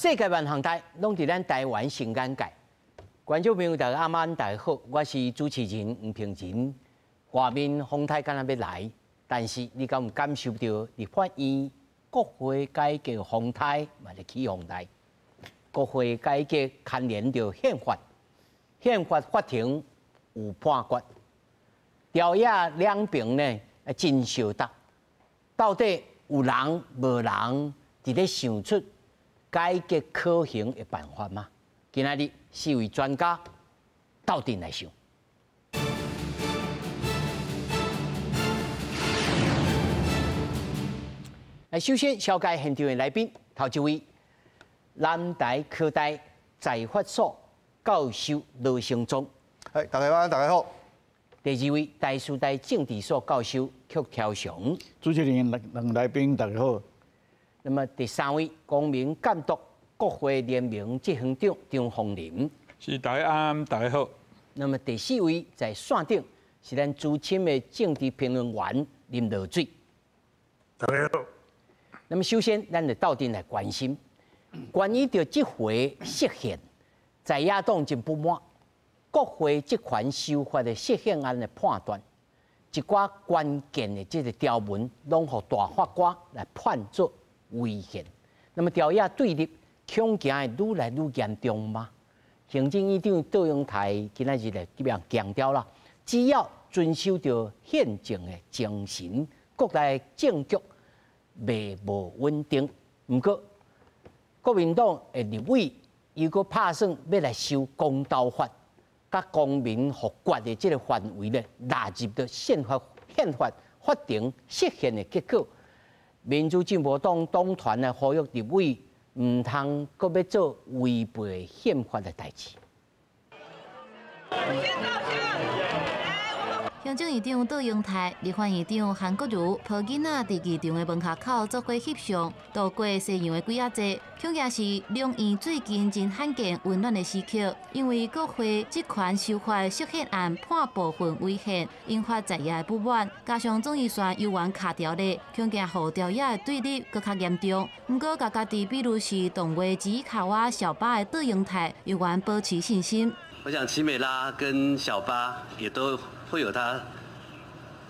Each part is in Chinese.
世界万航台拢伫咱台湾成眼界。观众朋友，大家晚安，大家好，我是主持人吴平仁。外面风台敢若要来，但是你敢有感受到立法院国会改革风台嘛是起风台？国会改革牵连着宪法，宪法法庭有判决，朝野两边呢真相答，到底有人无人伫咧想出改革可行的办法吗？今仔日4位专家斗阵来想。首先紹介現場的來賓，頭一位南台科大財法所教授羅成忠。大家好，大家好。第二位台師大政治所教授曲條雄。主持人、兩來賓大家好。那麼第三位公民監督國會聯盟執行長張鳳林。是大家啱，大家好。那麼第四位在線頂是咱資深的政治評論員林樂水。大家好。那麼首先，咱就鬥陣來關心，關於到這回釋憲，在野黨真不滿，國會這款修法的釋憲案的判斷，一寡關鍵的這個條文，攏予大法官來判作違憲。那麼朝野對立恐驚會愈來愈嚴重嗎？行政院長杜永泰今仔日來這樣強調啦，只要遵守着憲政的精神，國內政局未無穩定，不過國民黨的立委如果打算要來修公道法，甲公民合決的這個範圍咧，納入到憲法法庭釋憲的結果，民主進步黨黨團咧呼籲立委唔通閣要做違背憲法的代志。行政院長杜永泰、立法院長韓國瑜抱囡仔佇議場的門口口做過翕相，度過西洋的幾仔節，恐驚是兩院最近真罕見溫暖的時刻，因為國會這款修法釋憲案判部分違憲，引發在野的不滿，加上眾議院又玩卡條例，恐驚互朝野的對立更加嚴重。不過，家己比如是動畫吉卡哇小巴的杜永泰，又玩保持信心。我想奇美拉跟小巴也都會有他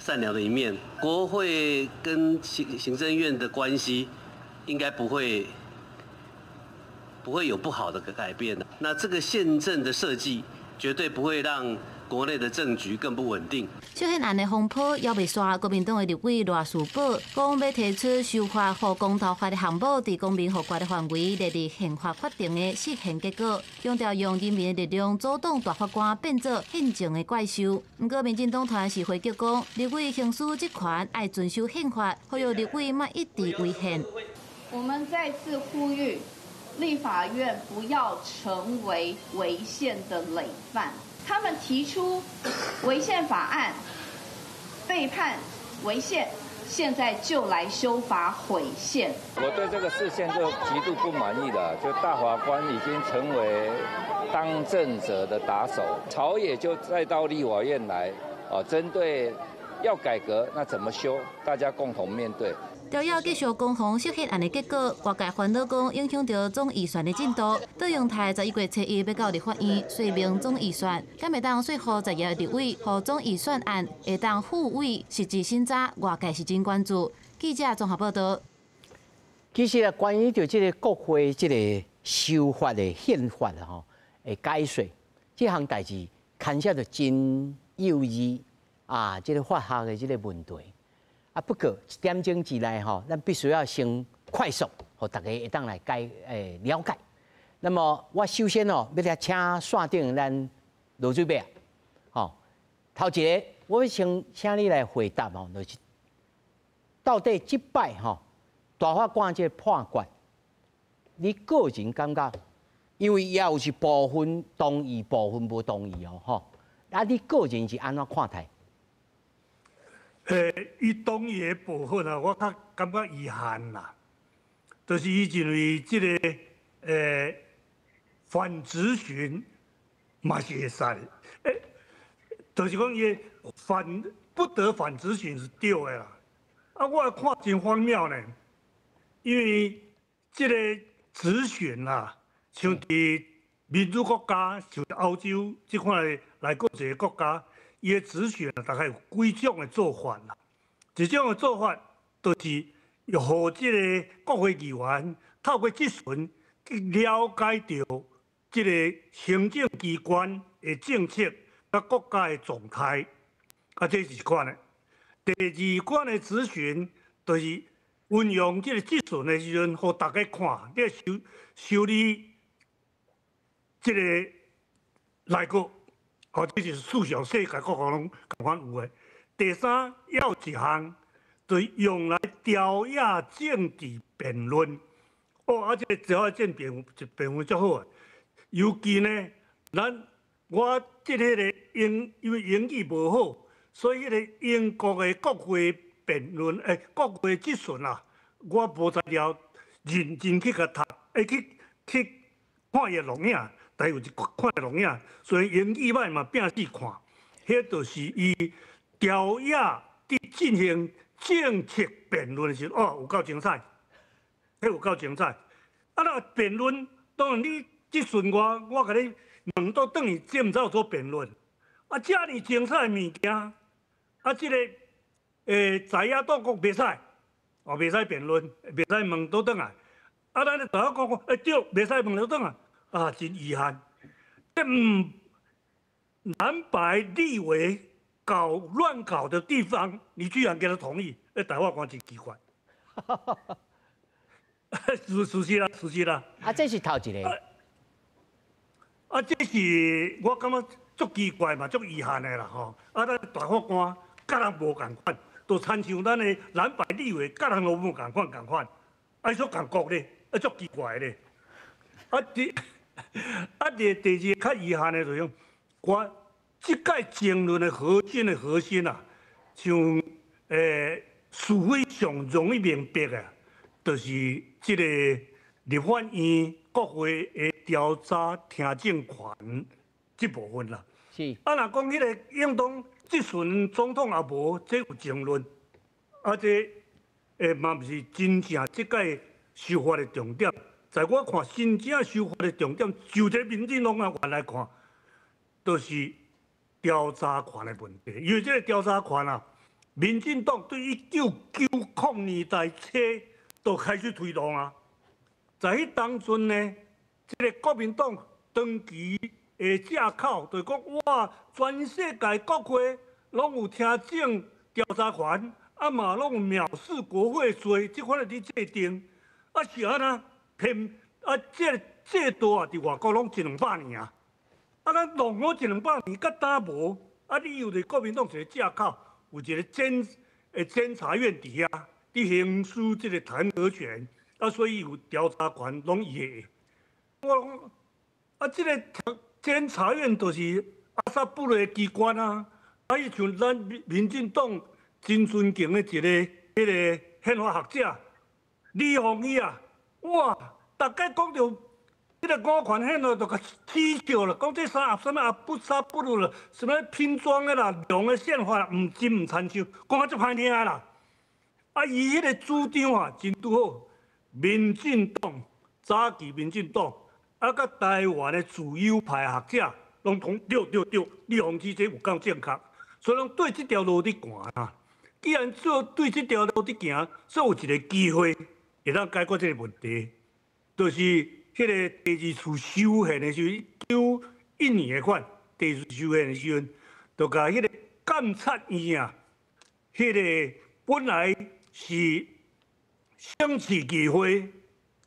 善良的一面。國會跟行政院的關係應該不會有不好的改變的。那這個憲政的設計絕對不會讓國內的政局更不穩定。釋憲案的風波還未煞，國民黨的立委賴士葆講要提出修法和公道法的項目，在公民合決的範圍列入憲法法定的釋憲結果，強調用人民的力量阻擋大法官變作憲政的怪獸。不過，民進黨團是回擊講，立委行使職權愛遵守憲法，呼籲立委莫一直違憲。我們再次呼籲立法院不要成為違憲的累犯。他們提出違憲法案，被判違憲，現在就來修法毀憲。我對這個釋憲就極度不滿意了，就大法官已經成為當政者的打手，朝野就再到立法院來，針對要改革，那怎麼修，大家共同面對。朝野繼續攻防釋憲案的結果，外界煩惱講影響到總預算的進度。杜永泰11月7日要到立法院說明總預算，敢會當說服在野立委，和總預算案會當復位實際審查，外界是真關注。記者綜合報道。其實啊，關於到這個國會這個修法的憲法啊，的解說，這項代志牽涉到真有義啊，這個法學的這個問題。啊，不過一點鐘之內吼，咱必須要先快速，互大家會當來了解。那麼我首先哦，要來請線頂咱羅水伯啊，吼，頭一個我要先請你來回答哦，就是到底這擺吼大法官這個判決，你個人感覺，因為也有是部分同意，部分無同意哦，吼，啊，你個人是安怎看待？伊同意的部分啊，我較感覺遺憾啦，就是伊認為這個反質詢嘛是會使，就是講伊不得反質詢是對的啦。啊，我看真荒謬呢，因為這個咨询啦，像伫民主国家，像欧洲即款的来过一个国家，伊的咨询大概有几种的做法啦。一种的做法就是要互即个国会议员透过质询去了解到即个行政机关的政策甲国家的状态，这是一款的。第二款的咨询就是运用即个质询的时阵，互大家看，你修理即个内阁，这就是四项世界各国拢共款有的。第三，要有一项，就是用来调压政治辩论。这个调压政治辩论足好的。尤其呢，我即个因为英语无好，所以迄个英国的国会辩论，国会质询啊，我无才了认真去甲读，去看伊录影，但有一看录影，所以英语歹嘛拼死看，迄就是伊调压伫进行政策辩论的时候，有够精彩，迄有够精彩。那辩论当然你质询我甲你问倒转去，这毋知有做辩论。遮尔精彩的物件，即个在野党国袂使，袂使辩论，袂使问倒转来。咱咧大家讲对，袂使问倒转来，真遗憾。这蓝白立委乱搞的地方，你居然给他同意，台湾官真奇怪。事实啦。这是头一个。这是我感觉足奇怪嘛，足遗憾的啦吼。咱大法官甲人无共款，就亲像咱的蓝白立委甲人拢无共款，说共国咧，足奇怪咧。第二较遗憾的就是我即届争论的核心啊，像是非上容易明白的，就是即个立法院国会的调查听证权这部分啦。是。若讲迄个应当质询总统也无，这有争论。这嘛毋是真正即届修法的重点。在我看，真正修法的重点，就这民进党啊，原来看，就是调查权的问题。因为这个调查权啊，民进党对1990年代初就开始推动啊。在迄当阵呢，这个国民党长期的借口，就是讲哇，全世界国会拢有听证调查权，嘛拢有藐视国会罪，即款的伫制定，是安那？这个制度啊，伫外国拢100-200年啊，咱弄好100-200年，甲打无，你有伫国民党一个借口，有一个监察院底下，伫行使这个弹劾权，所以有调查权拢伊的。我讲这个监察院就是阿萨布的机关啊，伊像咱民进党真尊敬的一个迄个宪法学者李鸿毅啊。哇！大家讲到迄个五权宪法，就甲耻笑了，讲这啥不如了，什么拼装的啦、量的宪法啦，唔真唔参照，讲啊足歹听啦。伊迄个主张啊，真拄好。民进党早期民进党，甲台湾的自由派学者，拢同对，李鸿基这有够正确，所以拢对这条路伫行啊。既然对这条路伫行，所以有一个机会。会当解决这个问题，就是迄个第二次修宪的时候，91年的款，第二次修宪的时阵，就甲迄个监察院啊，迄个本来是省市议会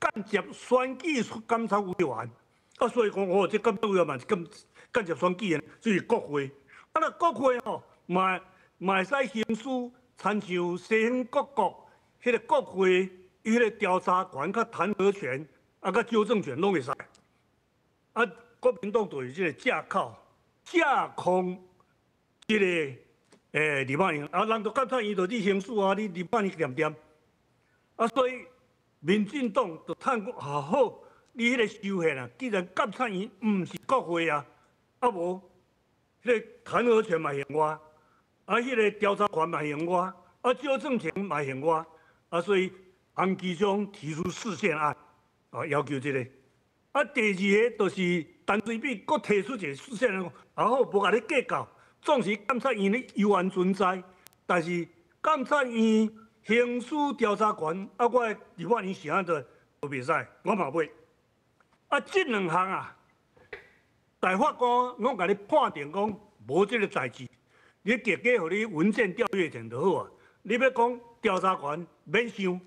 间接选举监察委员，所以讲这监察委员嘛是间接选举的，就是国会。那国会吼，嘛会使行使参像西方各国迄个国会。伊个调查权、甲弹劾权、甲纠正权拢会使。国民党就是这个借口，架空这个立法院，人都监察院就你行使啊，你立法院念，所以民进党就趁好，你迄个修宪啊，既然监察院毋是国会啊，无迄个弹劾权嘛行我，迄个调查权嘛行我，纠正权嘛行我，所以。洪基忠提出释宪案，要求这个。啊，第二个就是陈水扁佫提出一个事项，啊好，无甲你计较，总是监察院咧有案存在，但是监察院刑事调查权，啊，我的立法院是安怎都袂使，我嘛袂。啊，这两项啊，大法官我甲你判定讲无这个代志，你直接互你文件调阅成就好啊。你要讲调查权免想，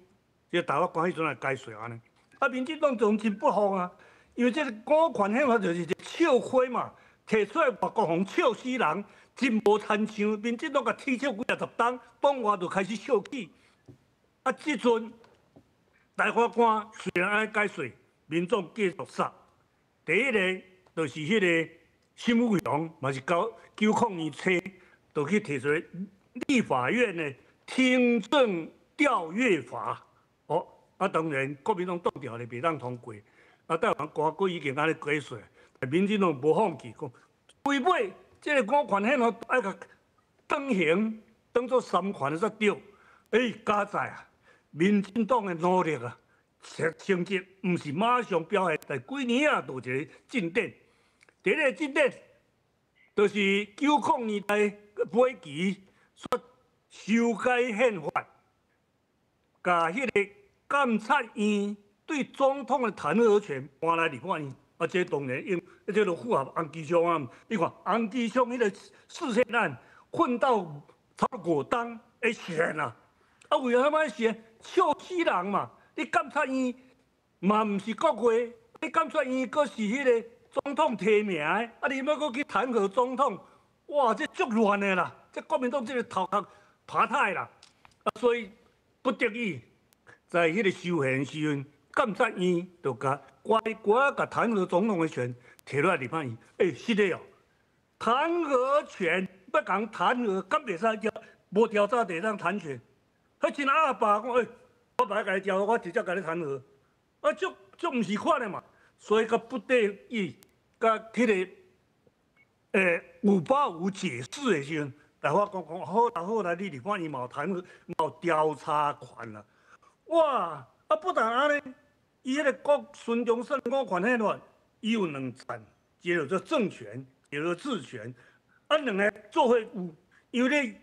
这大法官迄阵也解说安尼。啊，民进党总真不服啊！因为这个股权宪法就是一个笑话嘛，摕出来外国互笑死人，真无参像。民进党甲踢笑几啊十档，党外就开始笑起。啊，即阵大法官虽然安尼解说，民众继续杀。第一个就是迄个沈富雄，嘛是搞902册，就去提出立法院的听证调阅法。哦，啊当然国民党挡掉咧，袂当通过。啊，台湾官规已经安尼解说，但民进党无放弃，讲违背这个股权宪法爱甲当刑，当作三权才对。加在啊，民进党的努力啊，成绩毋是马上表现，但几年啊，就有一个进展。第一个进展就是902代尾期说修改宪法，甲迄个监察院对总统的弹劾权搬来立法院，啊，这当然这就符合洪基祥啊。你看洪基祥迄个视线案混到超过当会选啊，啊为了他妈选笑死人嘛！你监察院嘛毋是国会，你监察院阁是迄个总统提名的，啊你要阁去弹劾总统，哇，这足乱的啦！这国民党这个头壳爬太啦，啊所以不得已在迄个修宪时阵。监察院就甲乖甲弹劾总统的权摕落来立法院，是的哦，弹劾权要讲弹劾，敢袂使调，无调查就当弹劾。迄真阿爸讲，我歹甲你调，我直接甲你弹劾，啊，足毋是款的嘛。所以甲不得已，甲迄个有法无解释的时阵，大法官讲好啦好啦，你立法院嘛有弹劾，嘛有调查权啦，哇！啊，不但安尼，伊迄个孙中山股权宪法，伊有两层，一个叫做政权，一个叫做治权。啊，两个做伙有，因为咧，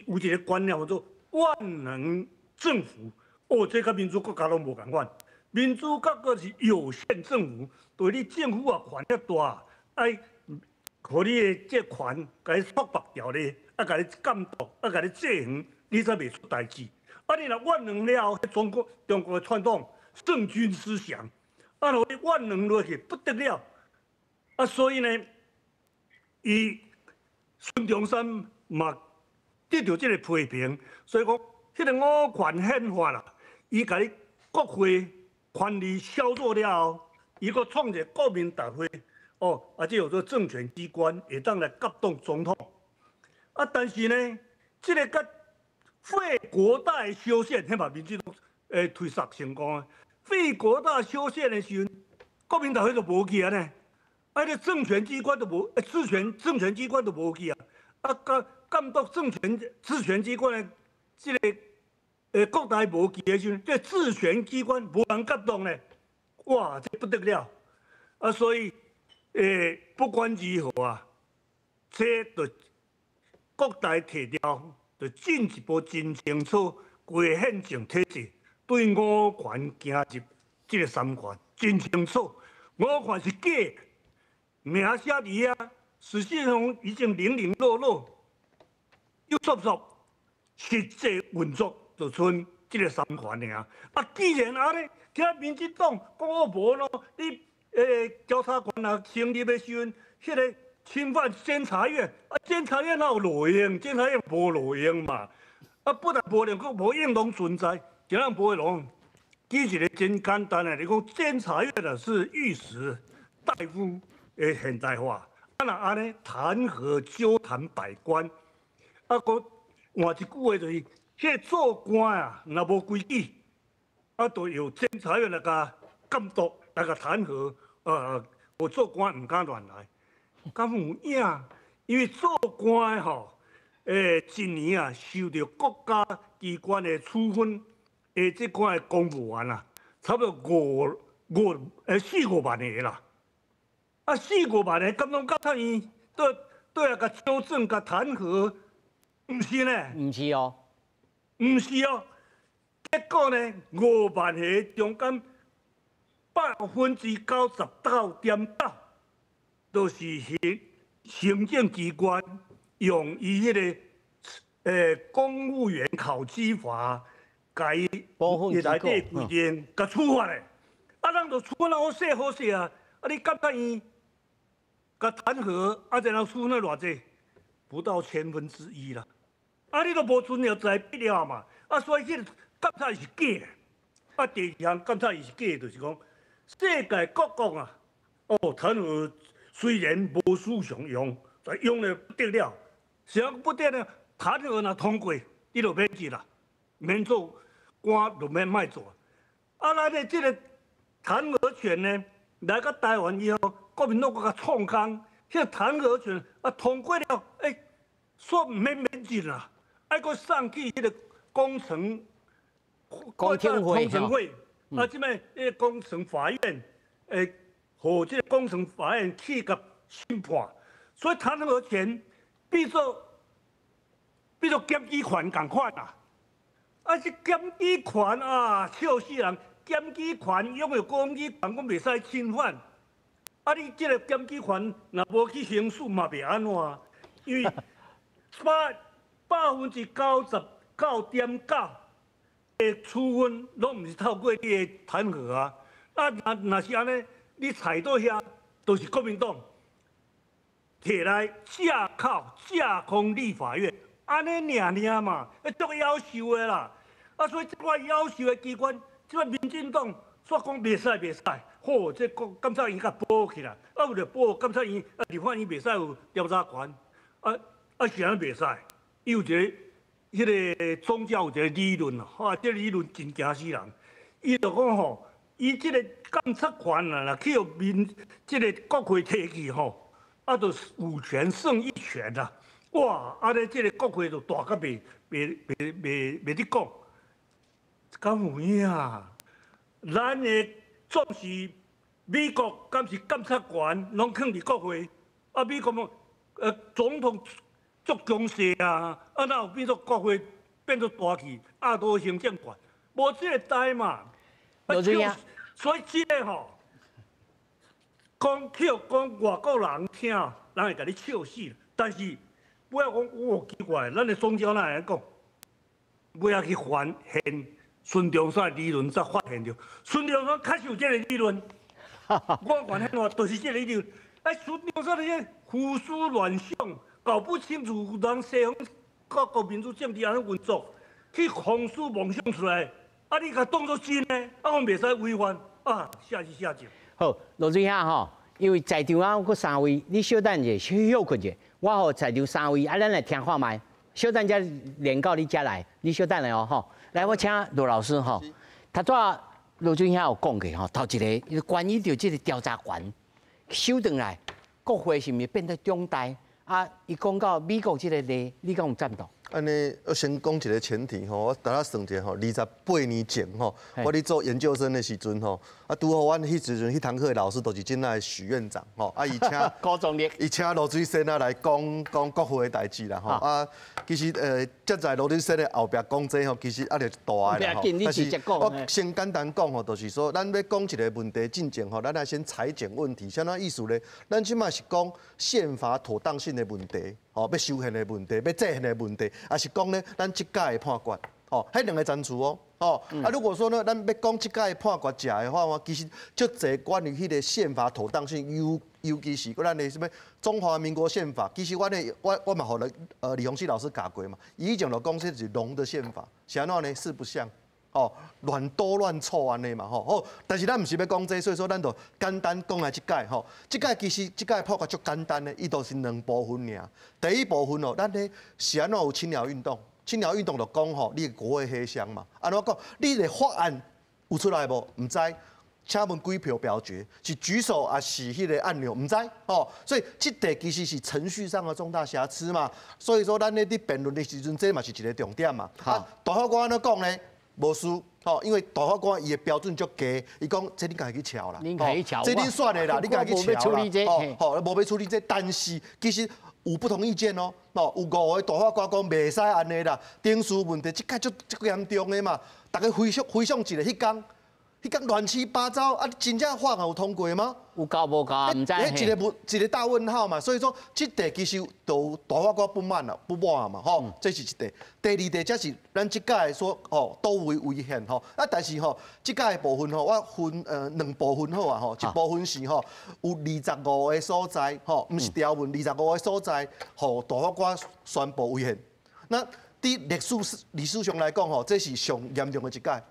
有一个观念叫做万能政府。哦，这甲民主国家拢无共款。民主国家是有限政府，对你政府啊权遐大，爱，互你的这权，甲你束缚掉咧，啊，甲你监督，啊，甲你制衡，你才袂出代志。啊！你若万能了，中国的传统圣君思想，啊，若你万能落去不得了，啊，所以呢，伊孙中山嘛得到这个批评，所以讲，迄个五权宪法啦，伊甲你国会权力削弱了后，伊阁创一个国民大会，哦，啊，这有做政权机关会当来甲动总统，啊，但是呢，这个甲废国大修宪，迄嘛民进党推杀成功啊！废国大修宪的时阵，国民大会就无去啊呢，啊，这政权机关都无，政权机关都无去啊！啊，监督治权机关的这个国大无去的时阵，这治权机关无人监督呢，哇，这不得了啊！所以不管如何啊，这就国大提调。就进一步真清楚，规宪政体制对五权行入这个三权真清楚。五权是假的，名写伫遐，实际上已经零零落落，又缩缩，实际运作就剩这个三权尔。啊，既然安尼，听民进党讲我无咯，你调查权啊成立的时阵，迄个。侵犯监察院，啊，监察院哪有路用？监察院无路用嘛，啊，不但无用，佫无应当存在，怎样无用？其实真简单啊，你讲监察院的是御史大夫的现代化，啊那安尼弹劾纠弹百官，啊，佫换一句话就是，迄做官啊，若无规矩，啊，都由监察院来甲监督，来甲弹劾，我做官唔敢乱来。敢有影？因为做官的吼，一年啊受到国家机关的处分，这款的公务员啊，差不多4、5万个啦。啊，4、5万个，敢讲监察院都要甲纠正、甲弹劾，毋是呢？毋是哦，毋是哦。结果呢，5万个中间99.9%都是行政机关用伊迄个公务员考绩法，甲伊内底规定甲处罚的。啊，咱就处罚好势好势啊！啊，你监察院甲弹劾，啊，然后处罚偌济？不到1/1000啦。啊，你都无存了在必了嘛？啊，所以迄个监察院是假的。啊，第二项监察院是假的，就是讲世界各国啊，弹劾虽然无史上用，但用了不得了。谁不得了？弹劾若通过，你就免记啦，免做官就免卖做。啊，咱的这个弹劾权呢，来到台湾以后，国民党佮创空，迄个弹劾权啊通过了，说免记啦，还佫送去迄个工程会，啊，即摆工程法院，和这个工程法院去甲审判，所以弹劾权比作检举权共款啊！啊，这检举权啊，笑死人！检举权拥有检举权，我袂使侵犯。啊，你这个检举权若无去行使嘛，袂安怎？因为99.9%的处分拢毋是透过你的弹劾啊！啊，若是安尼，你踩到遐，都是国民党摕来架靠架空立法院。安尼尔嘛，足夭寿的啦！啊，所以这块夭寿的机关，即摆民进党说讲袂使，好，这监察院甲保起来，啊，为了保监察院，立法院袂使有调查权，是安尼袂使。伊有一个迄个宗教有一个理论啊，这个理论真惊死人。伊就讲吼，伊这个监察权啊，去互这个国会提起吼，啊，就五权胜一权啦。哇！安尼即个国会就大甲袂得讲，敢有影啊？咱的总是美国，敢是监察权拢囥伫国会，啊，美国总统足强势啊，啊，哪有变作国会变作大器，压倒行政权，无即个代嘛。所以即个吼，讲外国人听，人会甲你笑死，但是。不要讲，奇怪，咱的宗教哪会讲？不要去发现孙中山的理论才发现着，孙中山确实有这个理论。我发现话就是这个理论。孙中山那些胡思乱想，搞不清楚人西方各国民主政治安尼运作，去胡思妄想出来。啊，你甲当作真的，啊，我袂使违反啊，下去下集。好，罗水遐吼，因为在场啊，有3位，你小等者，休困者。我互在场3位，啊，咱来听看卖。小等才连到你遮来，你小等来哦，吼。来，我请罗老师吼。头拄罗俊遐有讲过吼，头一个关于着即个调查权收转来，国会是毋是变得重大？啊，伊讲到美国即个例，你敢有赞同？安尼，我先讲一个前提吼，我大家算者吼，28年前吼，我咧做研究生的时阵吼，啊，拄好阮迄时阵迄堂课的老师都是真爱许院长吼，啊，伊请高中烈，伊请罗水先啊来讲国会的代志啦吼，啊，其实接在罗水先的后壁讲这吼，其实也就大个啦吼，但是我先简单讲吼，就是说，咱要讲一个问题进前吼，咱要先裁剪问题，啥意思咧？咱即卖是讲宪法妥当性的问题。哦，要修宪的问题，要制宪的问题，还是讲呢，咱即届的判决，哦，迄两个参数哦，哦，啊，如果说呢，咱要讲即届的判决正的话，其实足侪关于迄个宪法妥当性，尤其是咱的什么中华民国宪法，其实我嘛，互李鸿禧老师教过嘛，伊以前就讲这是龙的宪法，是安怎呢？四不像。哦，乱多乱错安尼嘛吼，好，但是咱毋是要讲这，所以说咱就简单讲下即届吼，即届其实即届判决足简单的，伊都是2部分尔。第一部分哦，咱咧是安怎有青鸟运动？青鸟运动就讲吼，你国会黑箱嘛，安怎讲？你的法案有出来无？毋知，请问几票表决？是举手还是迄个按钮？毋知哦，所以即题其实是程序上的重大瑕疵嘛。所以说咱咧伫辩论的时阵，这嘛是一个重点嘛。好，大法官安怎讲呢？无输。吼，因为大法官伊的标准足低，伊讲这你家己去瞧啦，恁家己瞧，这恁选的啦，你家己去瞧啦。吼，无要处理这，但是其实有不同意见哦。有5个大法官讲袂使安尼啦，定数问题即届足严重的嘛，大家回想一下，迄天乱七八糟啊！真正法案有通过吗？有交无交，唔知。一个大问号嘛，所以说这题其实都大法官不满嘛，吼，这是一题。第二题则是咱这届说吼都违宪吼，啊，但是吼这届部分吼，我分2部分好啊吼，一部分是吼有25个所在吼，唔是条文25个所在，吼大法官宣布违宪。那伫历史上来讲吼，这是上严重的一届。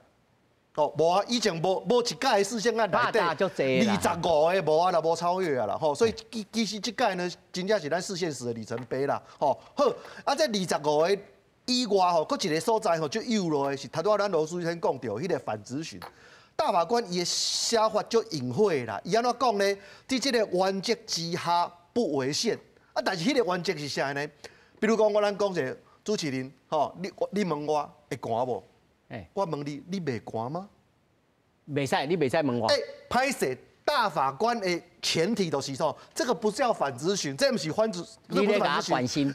哦，无啊，以前无一届的事件案内底，25个无啊啦，无超越啊啦，吼，所以其实这届呢，真正是咱视线史的里程碑啦，吼，好，啊，这25个以外吼，佫一个所在吼，就有落的是，头拄咱罗书记先讲到，迄个反质询，大法官伊的写法就隐晦啦，伊安怎讲呢？伫这个原则之下不违宪，啊，但是迄个原则是啥呢？比如讲，咱讲一个主持人，吼，你问我会寒无？我问你，你袂寒吗？袂使，你袂使问我。歹势，大法官的前提就是说，这个不是要反质询，这不是反质，你咧甲关心。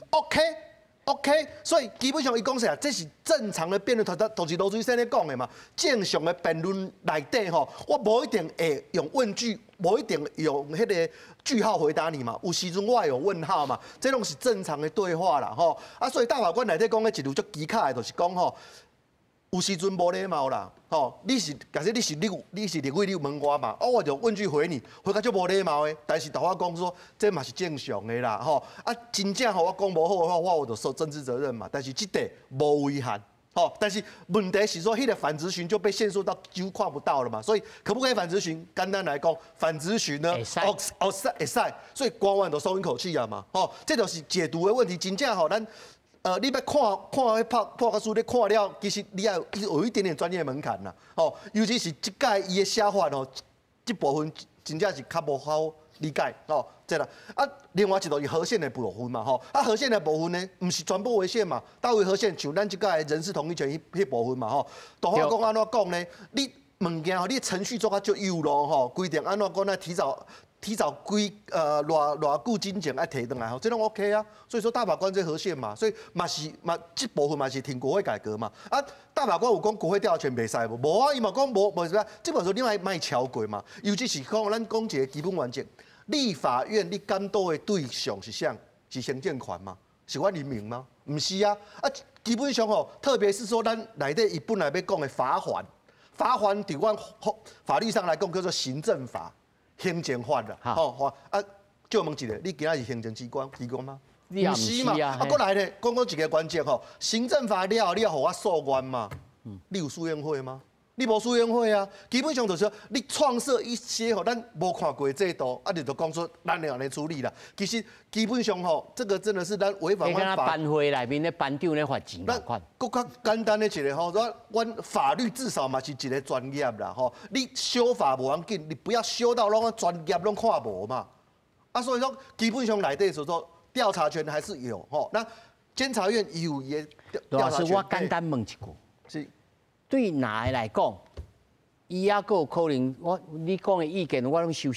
OK， 所以基本上伊讲啥，这是正常的辩论，就是罗水先咧讲的嘛。正常的辩论内底吼，我无一定会用问句，无一定用迄个句号回答你嘛。有时阵我会有问号嘛，这拢是正常的对话啦吼。啊，所以大法官内底讲的一路足奇卡的，就是讲吼。有时阵无礼貌啦，吼！假设你是立委，你问我嘛，我就问句回你，回个就无礼貌的。但是大法官说，这嘛是正常的啦，吼！啊，真正吼我讲无好的话，我就受政治责任嘛。但是这题无违宪，吼！但是问题是说，迄个反质询就被限缩到几乎看不到了嘛。所以可不可以反质询？简单来讲，反质询呢，会使，所以官员就松一口气啊嘛，吼！这就是解读的问题，真正吼咱。你要看迄破格书，你看了，其实你要有一点点专业门槛啦，吼，尤其是这届伊的写法吼，这部分真正是较无好理解，吼，这啦。啊，另外一个是合宪的部分嘛，吼，啊，合宪的部分呢，唔是全部违宪嘛，到位合宪，像咱这届人事同意权迄部分嘛，吼，大法官安怎讲呢？你物件吼，你程序做甲足幼咯，吼，规定安怎讲呢？提早偌久之前爱提回来吼，这拢 OK 啊。所以说大法官这合宪嘛，所以这部分嘛是挺国会改革嘛。啊，大法官有讲国会调查权袂使无？无啊，伊嘛讲无啥，这本书你莫超过嘛。尤其是讲咱讲一个基本原则，立法院你监督的对象是啥？是行政权嘛？是阮人民吗？唔是啊。啊，基本上吼，特别是说咱内底伊本来要讲的罚款伫阮法律上来讲叫做行政法。行政法啦，吼啊！就问一个，你今仔是行政机关吗？唔是嘛？啊，过来咧，讲一个关键吼，行政法了，你要互我诉愿嘛？你有诉愿会吗？你无诉愿会啊？基本上就是说，你创设一些吼，咱无看过的制度，啊，你就讲说咱要安尼处理啦。其实基本上吼，这个真的是咱违反法。班会内面的班长咧罚钱款。更较简单的一个吼，说阮法律至少嘛是一个专业啦吼。你修法无要紧，你不要修到拢专业拢看无嘛。啊，所以说基本上内底所说调查权还是有吼。那监察院有也调查权。老师，我简单问一句。是。对哪个来讲，伊还佫有可能，你讲的意见，我拢收，我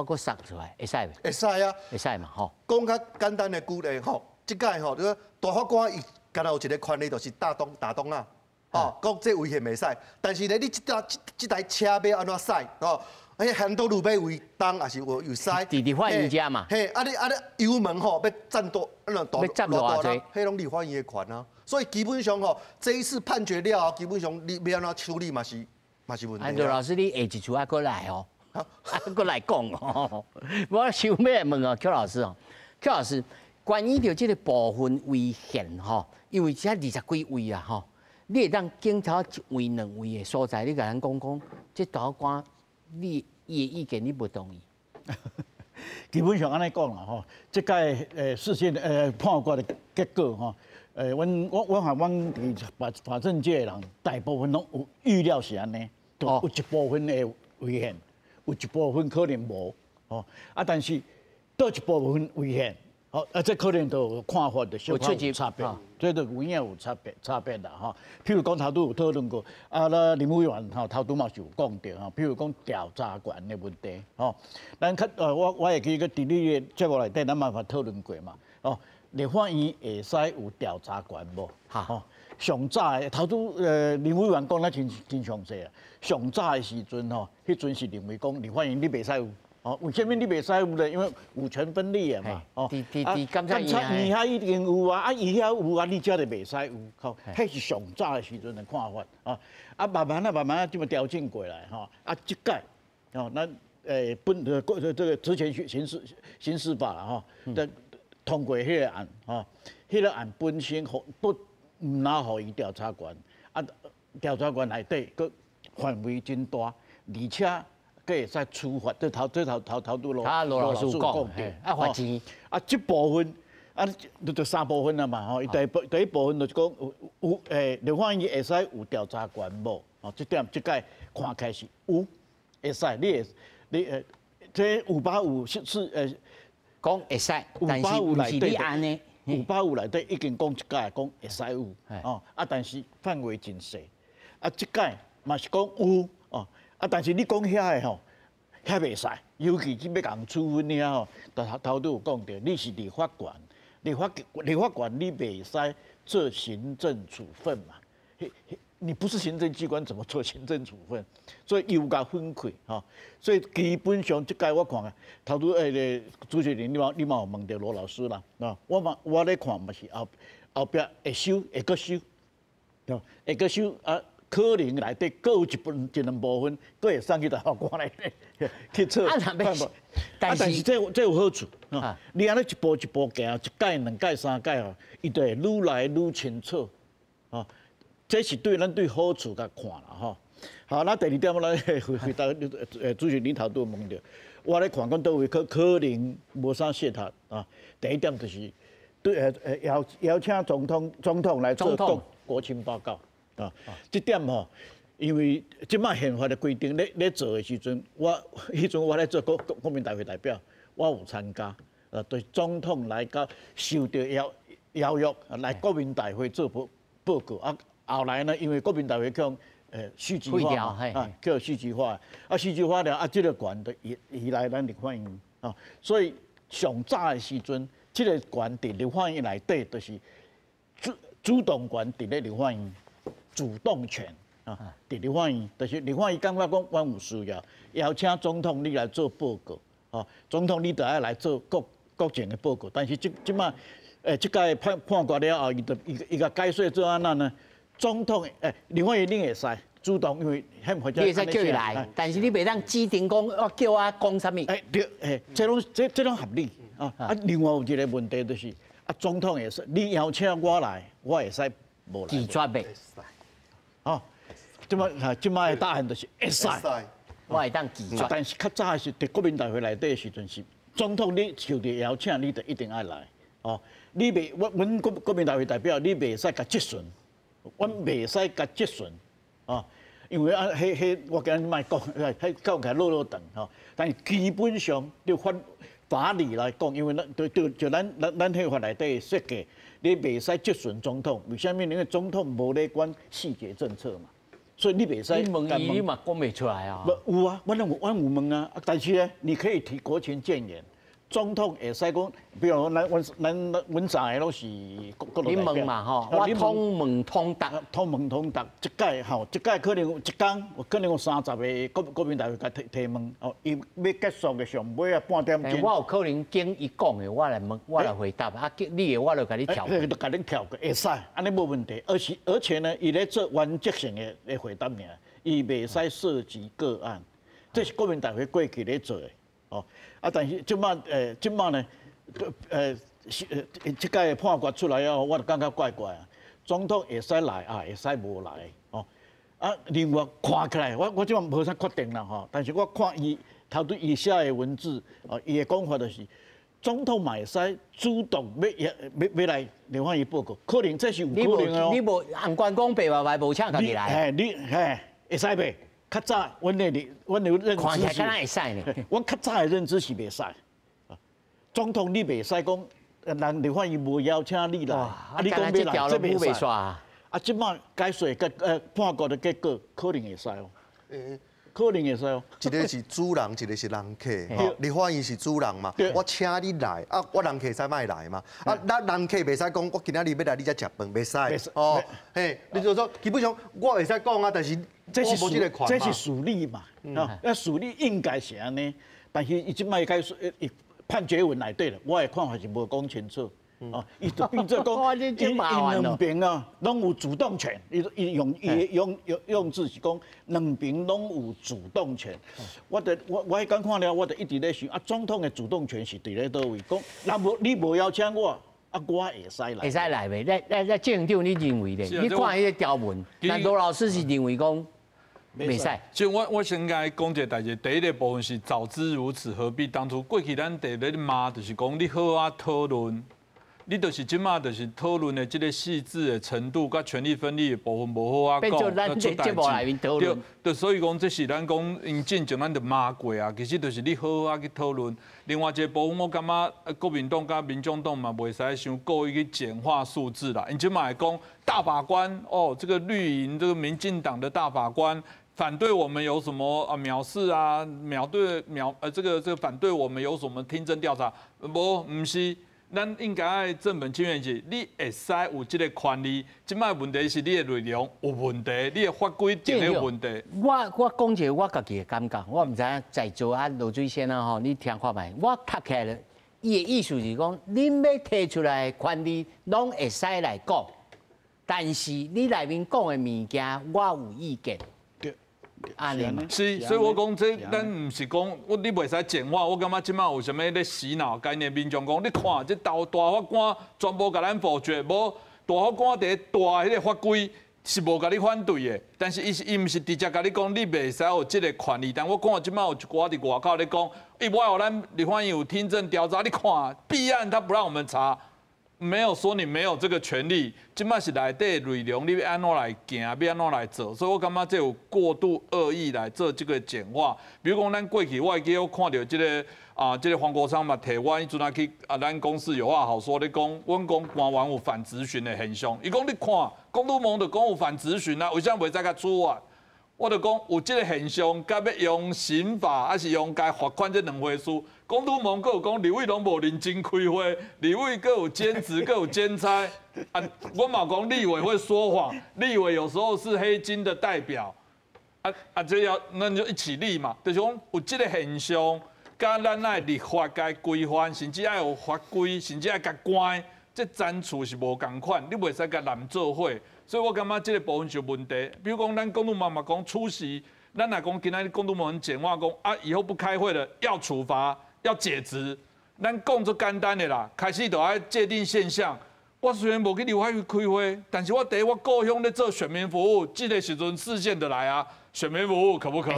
佫送出来，会使袂？会使啊，会使嘛，吼。讲较简单的举例吼，即届吼，就是大法官伊敢若有一个权利，就是大东啊，吼，讲这危险袂使，但是咧，你即台车要安怎驶，吼？很多路要为东，还是有驶？伫法院遮嘛。嘿，你油门吼要占多，要占偌济？迄拢立法院的权啊。所以基本上吼，这一次判决了，基本上你要安怎处理嘛是问题。罗老师，你下一次还过来哦，过来讲哦。我想要问哦，邱老师哦，邱老师，关于着这个部分违宪吼，因为才20几位啊吼，你会当检讨1位2位的所在，你甲咱讲，这大法官伊的意见你不同意？基本上安尼讲啦吼，这届事件判决的结果吼。我喊阮伫法政界的人，大部分拢有预料是安尼，有一部分会违宪，有一部分可能无，哦啊，但是倒一部分违宪，好，这可能都看法的小可有差别，这都有影有差别啦哈。譬如讲头拄有讨论过，那林委员头拄嘛是有讲到哈，譬如讲调查权的问题，吼，咱我会记个伫你的节目内底，咱嘛讨论过嘛，哦，立法院会使有调查权无？哈，上早的头拄林委员讲得真详细啊，上早的时阵吼，迄阵是认为讲立法院你袂使有。哦，为什么你袂使有咧？因为五权分立的嘛。哦，监察院遐已经有啊，伊遐有啊，你遮就袂使有。吼，迄是上早的时阵的看法啊。慢慢这么调整过来哈。这届哦，咱这个之前刑事法哈，通过迄个案哈，迄个案本身不拿互伊调查权，调查权内底个范围真大，而且。佮会使处罚，头拄罗老师讲的，罚钱。这部分就三部分啦嘛吼。第一部分就是讲有立法院会使有调查权无？哦，这点即届看起来是有，会使你这585是讲会使，但是不是你安尼？585内底已经讲一届讲会使有，哦但是范围真细。这届嘛是讲有哦。但是你讲遐个吼，遐袂使，尤其是要共处分遐吼，头拄有讲到，你是立法权，立法权你袂使做行政处分嘛，你不是行政机关怎么做行政处分？所以有甲分开吼，所以基本上即届我看啊，头拄主席人你嘛有问到罗老师啦，啊，我咧看嘛是后壁会修会搁修，会搁修啊。可能内底各有一两部分，佫会送去大法官内底去测判无。但是这有好处啊！你安尼一步一步行，一届、两届、三届吼，伊就会愈来愈清楚啊。这是对咱对好处甲看啦吼。好，那第二点咱回答主席你头拄问到，我咧看讲倒位可能无啥适合啊。第一点就是对邀请总统来做国情报告。这点吼，因为即摆宪法的规定咧做的时阵，迄阵我咧做国民大会代表，我有参加，对总统来受到邀约来国民大会做报告。后来呢，因为国民大会叫续集化叫续集化，续集化了这个权就移来咱立法院啊，所以上早的时阵，这个权伫立法院内底就是主动权伫咧立法院。主动权啊，伫立法院，就是立法院感觉讲，阮有需要邀请总统你来做报告，哦，总统你就要来做国情的报告。但是即摆，即届判决了后，伊个解说做安怎呢？总统立法院你会使主动，因为宪法你会使叫伊来，但是你袂当指定讲我叫我讲啥物。对，这拢合理啊。另外有一个问题就是，总统会使你邀请我来，我会使无来。拒绝袂。哦，即摆的答案就是会使，我会当拒绝。但是较早是伫国民大会内底的时阵是总统你受到邀请，你就一定爱来。哦，你袂阮国民大会代表，你袂使甲质询，阮袂使甲质询，哦，因为迄我今日卖讲，迄讲起来落长吼。但是基本上就法理来讲，因为就咱宪法内底设计。你袂使质询总统，为什么？因为总统无咧管细节政策嘛，所以你袂使。你问伊，你嘛讲袂出来啊。有啊，我有问啊，但是呢，你可以提国情谏言，总统会使讲，比如阮三个拢是国你问嘛吼，我通问通答，通问通答。一届可能有一天，可能有30个国民大会甲提问，哦，伊要结束的上尾半点钟。我有可能经伊讲的，我来问，我来回答。你的我就甲你跳。就甲你跳过，会使，安尼无问题。而且呢，伊咧做原则性的回答尔，伊袂使涉及个案，这是国民大会过去咧做的。哦，但是即摆呢，即届判决出来后，我就感觉怪怪啊。总统会使来啊，会使无来哦。另外看起来，我即摆无啥确定啦吼。但是我看伊头拄以下的文字，伊的讲法就是，总统嘛会使主动要来立法院报告，可能这是有可能哦。你无按关公白话无请家己来。会使袂？较早，阮的认知看起来敢若会使呢。阮较早的认知是袂使。总统你袂使讲人立法院无邀请你来，你讲这条路袂袂煞。即摆解说判决的结果可能会使哦。可能会使哦。一个是主人，一个是人客。立法院是主人嘛，我请你来，我人客使卖来嘛。咱人客袂使讲，我今仔日要来你遮食饭，袂使。哦，嘿，你就说基本上我会使讲啊，但是这是无这个款嘛。这是属理嘛，那属理应该是安尼，但是伊即摆解说判决文内底了，我的看法是无讲清楚。哦，伊就变做讲，伊两边啊，拢有主动权。伊用字是讲，两边拢有主动权。我迄刚看了，我就一直咧想，总统的主动权是伫咧倒位？讲，你无邀请我，我会使来。会使来袂？那郑长，你认为咧？你看迄个条文，那罗老师是认为讲袂使。就我先甲讲一个代志，第一个部分是早知如此，何必当初？过去咱第咧骂，就是讲你好啊讨论。你就是即马就是讨论的这个细致的程度，甲权力分立的部分无好啊讲，变做咱节目内面讨论。对，所以讲这是咱讲因进前咱就骂过啊，其实就是你好好啊去讨论。另外一个部分，我感觉国民党甲民众党嘛袂使伤故意去简化数字啦。因即马来讲大法官哦，这个绿营这个民进党的大法官。反对我们有什么藐视啊？这个反对我们有什么听证调查？唔是。咱应该爱正本清源是，你会使有这个权利。即摆问题是你的内容有问题，你的法规定有问题。我讲一个我家己的感觉，我唔知影在座啊罗水先啊吼，你听看卖。我读起来，伊的意思是讲，恁要提出来的权利，拢会使来讲，但是你内面讲的物件，我有意见。安尼嘛，是，所以我讲这，咱唔是讲你袂使简化。我感觉即摆有啥物咧洗脑概念？民众讲，你看这大法官全部甲咱否决，无大法官伫大迄个法规是无甲你反对的，但是伊唔是直接甲你讲，你袂使有这个权利。但我看即摆有一寡伫外口咧讲，我有咱立法院有听证调查，你看弊案他不让我们查。没有说你没有这个权利，即摆是内底内容，你要安怎来行，要安怎来做，所以我感觉这有过度恶意来做这个简化。比如讲，咱过去我记得我看到这个黄国昌嘛，台湾伊阵啊去咱公司有话好说咧讲，阮讲官员有反质询的现象，伊讲你看，公都盟就讲有反质询啊，为啥袂使甲处罚？我就讲有这个现象，甲要用刑法还是用该罚款这两回事。公都盟有讲立委拢无认真开会，立委各有兼职，各有兼差。我嘛讲立委会说谎，立委有时候是黑金的代表。这要那就一起立嘛，就是讲有这个现象，甲咱爱立法该规范，甚至爱有法规，甚至爱甲关，这zan处是无共款，你袂使甲人做伙。所以我感觉这个部分是有问题。比如讲，咱公都盟嘛讲出席，咱来讲今仔日公都盟简化讲以后不开会了要处罚。要解职，咱讲做简单的啦，开始就要界定现象。我虽然无去立法院开会，但是我第一我故乡咧做选民服务，这个时阵视线的来啊，选民服务可不可以？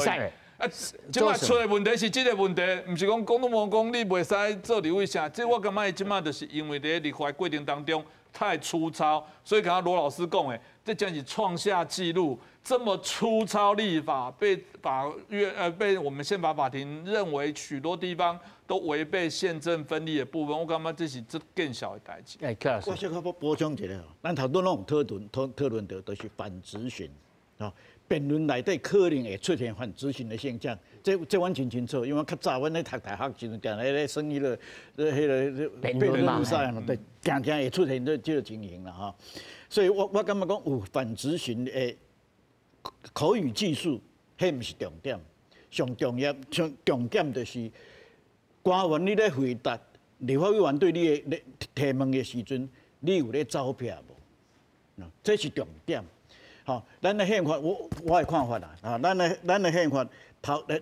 即摆出的问题是这个问题，唔是讲公都盟讲你袂使做立委啥，这我感觉即摆就是因为在立法过程当中太粗糙，所以刚刚罗老师讲的，这将是创下纪录。这么粗糙立法被我们宪法法庭认为许多地方都违背宪政分立的部分，我感觉这是更小的代志。我小可补充一下，咱头拄拢讨论到都是反质询啊，辩论内底可能会出现反质询的现象，这阮真清楚，因为较早阮咧读大学时阵，定咧咧算迄个辩论赛嘛，对，常常会出现这个情形啦哈。所以我感觉讲有反质询的。口语技术，迄毋是重点，上重点就是官员你咧回答立法委员对你的提问的时阵，你有咧走撇无？这是重点。好，咱的宪法我的看法啦，咱的宪法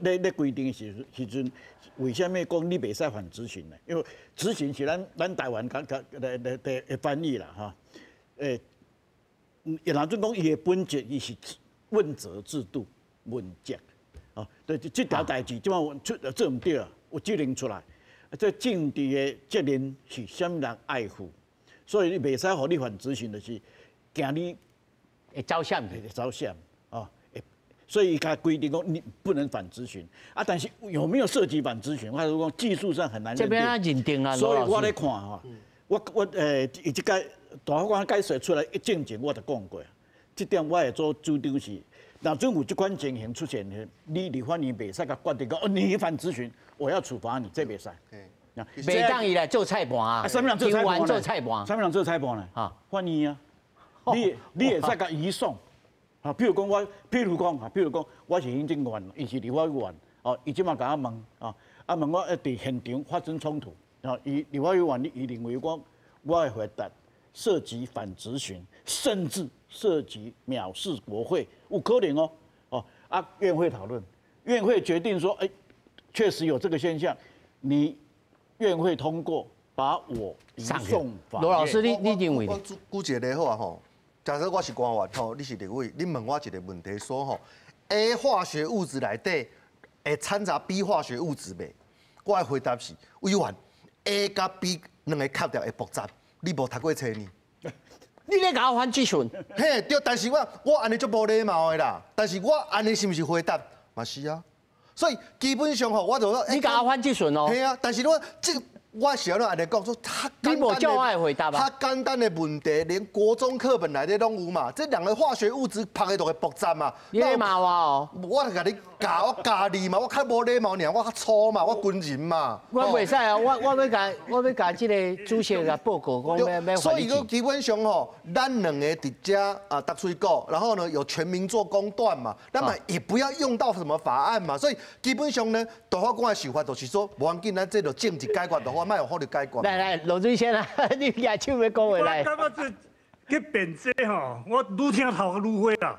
咧规定时阵，为什么讲你袂使反质询呢？因为质询是咱台湾的翻译啦，哈，若准讲伊的本质，伊是。问责制度问责，啊，对，这条代志，即摆做唔对啊，有责任出来。这政治的责任是什么人爱护？所以你袂使互你反质询，就是惊你会走险，啊。所以他规定讲你不能反质询啊，但是有没有涉及反质询，或者说技术上很难认定。这边要认定啊，所以我咧看哈，伊即个大法官解释出来一正经，我就讲过，这点我会做主张是，若真有这款情形出现，你立法院袂使甲决定讲，哦，你违反质询，我要处罚你，这袂使。袂当伊来做菜盘啊，什么人做菜盘呢？做菜盘，什么人做菜盘呢？啊，翻译啊，你会使甲移送啊？譬如讲，我是行政院，伊是立法院，哦，伊即马甲我问啊，问我伫现场发生冲突，啊，伊立法院伊认为我会回答涉及反质询，甚至涉及藐视国会，有可能哦，哦啊，院会讨论，院会决定说，确实有这个现象，你院会通过把我移送法院。罗老师，你认为呢？我举一个好啊吼，假设我是官员吼，你是立委，你问我一个问题说吼 ，A 化学物质内底会掺杂 B 化学物质袂？我的回答是，委员 A 甲 B 两个壳条会复杂，你无读过册呢？你咧甲我反质询？嘿，对，但是我安尼就无礼貌的啦。但是我安尼是不是回答？嘛是啊。所以基本上吼，我就说，你甲我反质询哦。系啊，但是我想要安尼讲说，你无叫我来回答吧？他简单的问题，连国中课本内底拢有嘛。这两个化学物质拍的都会复杂嘛。你咧骂我哦？我甲你教，我教你嘛，我较无礼貌尔，我较粗嘛，我军人嘛。我袂使啊，我要甲这个主席甲报告讲要所以说基本上吼，咱两个伫遮啊搭水果，然后呢有全民做公断嘛，那么也不要用到什么法案嘛。所以基本上呢，大法官的想法就是说，无要紧，咱这个政治解决的话，莫有法律解决。来，罗水先啊，你举手要讲话来。我感觉这去辩这吼，我愈听头愈火啦。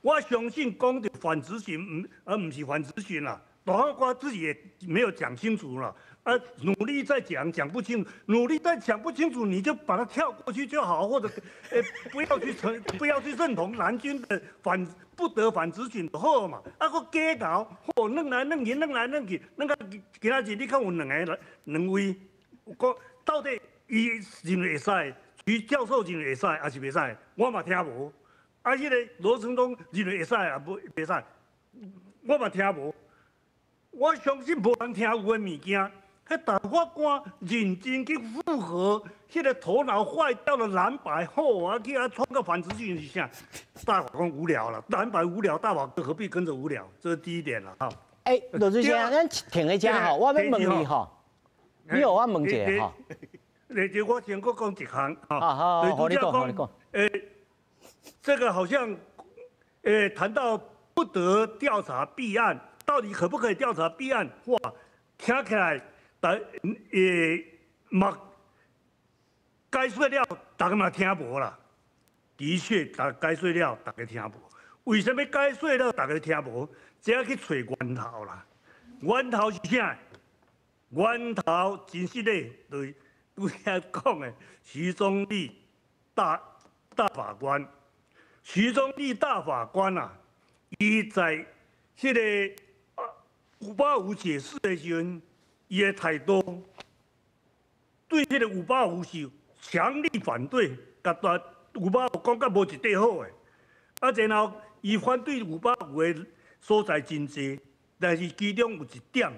我相信讲的反质询，而不是反质询啦。大法官自己也没有讲清楚了，努力在讲不清楚，努力在讲不清楚，你就把它跳过去就好，或者不要去认同蓝军的不得反质询就好嘛。个假搞，弄来弄去，那个今仔日你看有两位。讲到底，伊认为会使，徐教授认为会使，还是袂使？我嘛听无。迄个罗成忠认为会使，也袂使，我嘛听无。我相信无人听有的物件，迄大法官认真去复核，迄个头脑坏掉的蓝白后啊，去创个反质询是啥？大法官无聊了，蓝白无聊，大法官何必跟着无聊？这是第一点了哈。罗主席，咱停一下哈，我要问你哈。你有我问一下哈，我先讲一项哈。好，你讲。这个好像，谈到不得调查弊案，到底可不可以调查弊案？哇，听起来，嘛，该说了，大家嘛听无啦。的确，该说了，大家听无。为什么该说了，大家听无？只要去找源头啦。源头是啥？源头真实的，就是拄遐讲的徐宗立大法官，徐宗立大法官啊，伊在迄个585解释的时阵，伊的态度对迄个585是强力反对，甲585讲甲无一块好的，然后伊反对585的所在真济，但是其中有一点。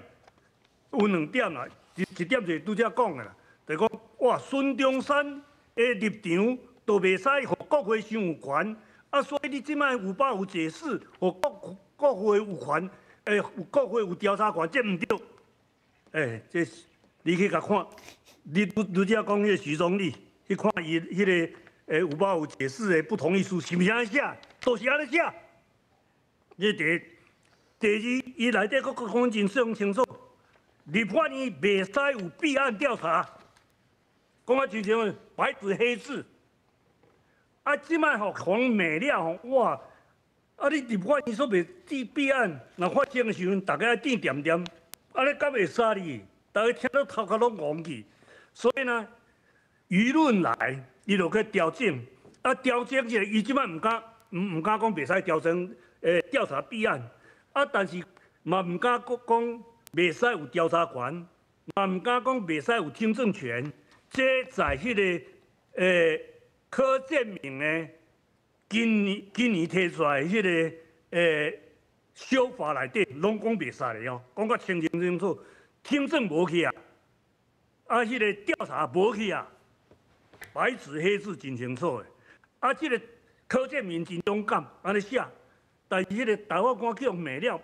有两点啦，一点就是拄则讲的啦，就讲哇，孙中山的立场都袂使，互国会伤有权，所以你即摆585解释，互国会有权，国会有调查权，这唔对。这你去甲看，你拄则讲迄个徐宗立，去看伊迄个585解释的不同意书是毋是安尼写？都是安尼写。这第二，伊内底佫讲真相清楚。立法院袂使有弊案调查，讲啊真正白纸黑字。即摆吼红美了吼，哇！你立法院说袂弊案，若发生的时阵，大家爱定点点，安尼敢会使哩？大家听到头壳拢戆去。所以呢，舆论来，伊就去调整。调整起来，伊即摆唔敢讲袂使调查弊案，但是嘛唔敢讲。袂使有调查权，嘛唔敢讲袂使有听证权。这在迄个柯建铭呢，今年提出来迄个修法内底，拢讲袂使的哦，讲甲清楚，听证无去啊，迄个调查无去啊，白纸黑字真清楚的。啊，这个柯建铭真勇敢，安尼写，但是迄个大法官叫骂了，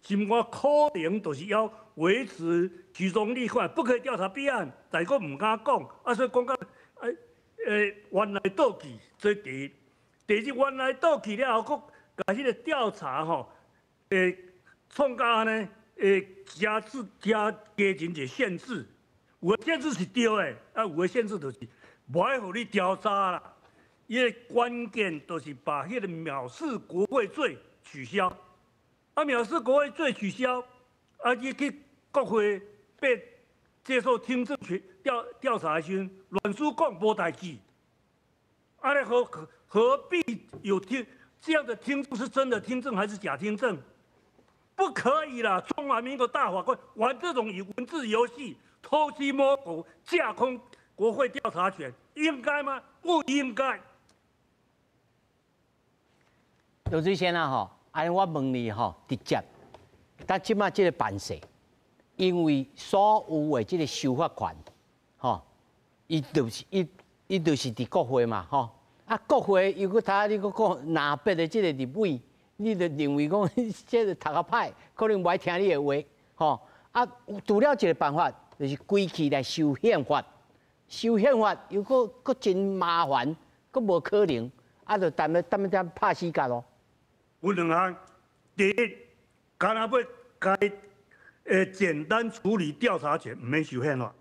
心肝可能就是要维持居中立法，不可以调查弊案，但是佫唔敢讲，啊，所以讲到原来倒去，这第一，第二原来倒去了后，佫把迄个调查吼，创加安尼，加进一个限制，有的限制是对的，啊，有的限制就是无爱互你调查啦。伊个关键就是把迄个藐视国会罪取消，啊，藐视国会罪取消，啊，伊去国会被接受听证权调查的时阵，乱书讲无代志，啊，那何必有这样的听证是真的听证还是假听证？不可以啦！中华民国大法官玩这种文字游戏，偷鸡摸狗，架空国会调查权，应该吗？不应该。刘水先啊，吼，安我问你吼，直接，但即马这个办事，因为所有的这个修法权，吼，伊就是伫国会嘛，吼，啊，国会如果你讲哪边的这个立委，你就认为讲这个读较歹，可能不爱听你的话，吼，啊，除了这个办法，就是规气来修宪法，修宪法又佫真麻烦，佫无可能，啊，就等拍死角咯。有两项，第一，干那要该简单处理调查权，唔免修宪法，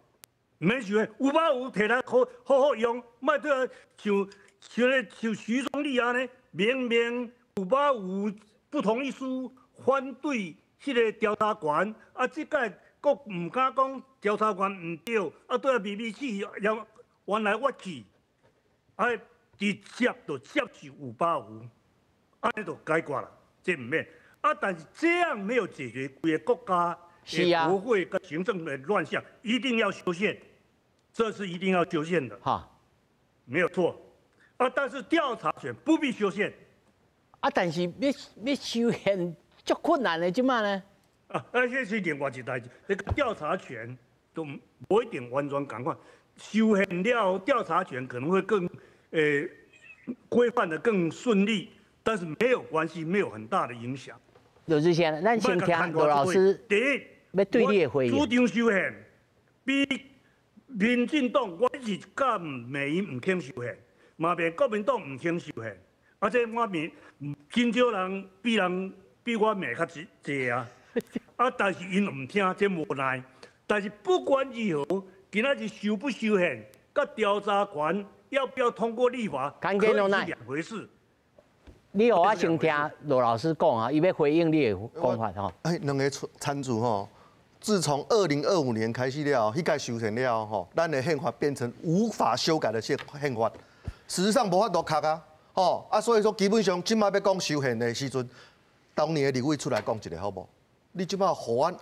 唔免修宪，有把握摕来好用，莫对啊像徐宗立安尼，明明有把握不同意书反对迄个调查权，啊，即届佫唔敢讲调查权唔对，啊，对啊，秘密去原来我去，啊，直接就接受有把握。安尼就解决了，这唔免啊。但是这样没有解决规个国家国会跟行政的乱象，一定要修宪，这是一定要修宪的，哈，没有错啊。但是调查权不必修宪啊，但是要修宪足困难的，即嘛呢？啊，而且是另外一代志，那个调查权都不一定完全共款，修宪了调查权可能会更规范的更顺利。但是没有关系，没有很大的影响。刘志先，咱先听罗老师第一要对你的回应。主张修宪，比民进党我是敢骂因唔肯修宪，嘛别国民党唔肯修宪，而且我面真少人比我骂较济啊。啊，但是因唔听，这无奈。但是不管如何，今仔日修不修宪，跟调查权要不要通过立法，可以是两回事。你互我先听罗老师讲啊，伊要回应你的讲法吼。两个参数吼，自从2025年开始了，迄届修宪了吼，咱的宪法变成无法修改的宪法，事实上无法度卡啊，吼啊，所以说基本上即摆要讲修宪的时阵，当年的立委出来讲一个好无？你即摆互阮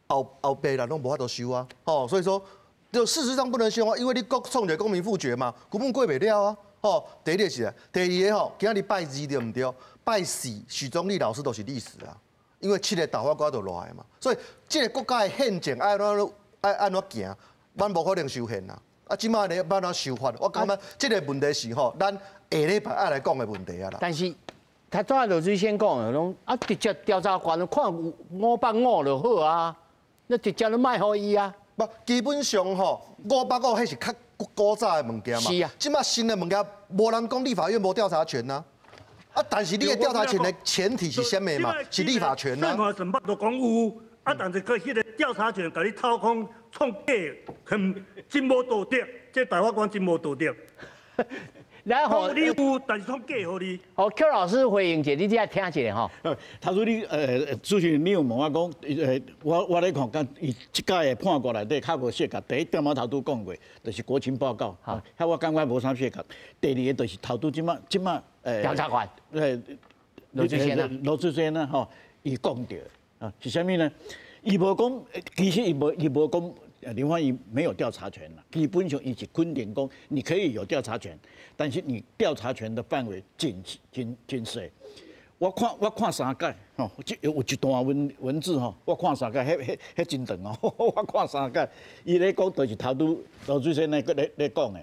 后辈啦，拢无法度修啊，吼，所以说就事实上不能修啊，因为你创一个公民复决嘛，根本过袂了啊。哦，第一个是啊，第二个吼，今仔日拜2对唔对？拜4，许宗力老师都是历史啊，因为7个大法官就落来嘛，所以这个国家的宪政爱安怎行，咱无可能修宪啦。啊，即摆咧要安怎修法？我感觉这个问题是吼，咱下礼拜爱来讲的问题啊啦。但是他昨下刘水先讲的，拢啊直接调查官看585就好啊，那直接就卖互伊啊。不，基本上吼，585迄是较古早的物件嘛。是啊。即摆新的物件，无人讲立法院无调查权呐。啊，但是你的调查权的前提是啥物嘛？是立法权呐。司法审判都讲有，啊，但是佢迄个调查权，甲你掏空创假，很真无道德，这大法官真无道德。然后你有，但是创假互你。好 ，Q 老师回应者，你只听一下吼。他说你主席你有问我讲，我来看，伊即届的判决内底较无涉及。第一点我头拄讲过，就是国情报告，遐我感觉无啥涉及。第二个就是头拄即马调查官，罗志坚呢吼，伊讲到啊是啥物呢？伊无讲，其实伊无讲。林焕仪没有调查权了，基本上伊是肯定讲，你可以有调查权，但是你调查权的范围仅限。我看3届吼，有一段文字吼，我看3届，迄真长哦，我看3届，伊咧讲就是陶水先咧讲的，